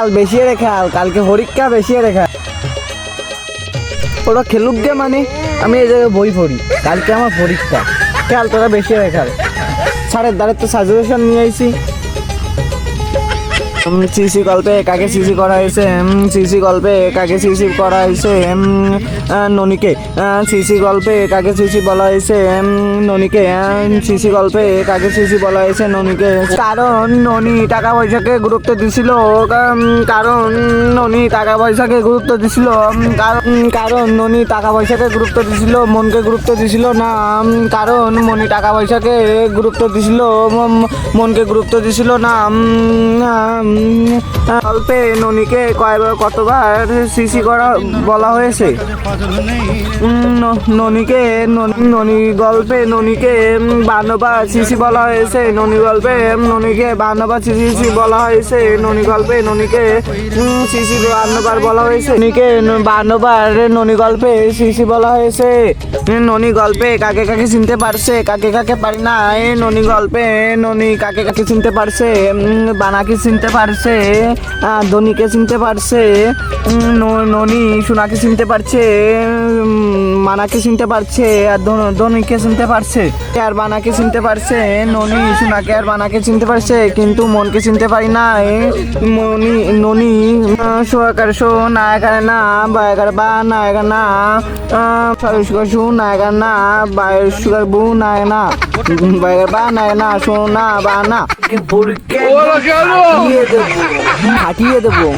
কাল বেশি রেখে কালকে পরীক্ষা বেশি রেখা ওরা খেলুক গে মানে আমি এই জায়গায় বই পড়ি কালকে আমার পরীক্ষা খেয়াল তোরা বেশি রেখাল স্যারের দ্বারে তো সাজেশন নিয়ে আইছি সিসি গল্পে কাকে সিসি করা হয়েছে সিসি গল্পে কাকে সিসি করা হয়েছে ননিকে সিসি গল্পে কাকে সিসি বলা হয়েছে ননিকে সিসি গল্পে কাকে সিসি বলা হয়েছে ননিকে কারণ ননি টাকা পয়সাকে গুরুত্ব দিছিল কারণ ননি টাকা পয়সাকে গুরুত্ব দিছিল কারণ ননি টাকা পয়সাকে গুরুত্ব দিছিল মনকে গুরুত্ব দিছিল না কারণ মনি টাকা পয়সাকে গুরুত্ব দিছিল মনকে গুরুত্ব দিছিল না গল্পে ননিকে কতবার সিসি করা বলা হয়েছে ননিকে ননি গল্পে ননিকে 52 বার সিসি বলা হয়েছে ননি গল্পে ননিকে 52 বার সিসি বলা হয়েছে ননি গল্পে ননিকে সিসি 52 বার বলা হয়েছে ননিকে 52 বার ননি গল্পে সিসি বলা হয়েছে ননি গল্পে কাকে কাকে চিনতে পারছে কাকে কাকে পারি না ননি গল্পে ননি কাকে কাকে চিনতে পারছে বানাকে চিনতে পারছে ধনীকে চিনতে পারছে ননি সোনাকে চিনতে পারছে মানাকে চিনতে পারছে আর ধনীকে চিনতে পারছে আর বানাকে চিনতে পারছে ননি সোনাকে আর বানাকে চিনতে পারছে কিন্তু মনকে চিনতে পারি না ননি সোয়াকার শো নায়কার না বায়কার বা নায়কার না শু নায়কার না বায়ুর বু নায় না বায়কার বা নায় না সোনা বা না ফাটিয়ে দেবো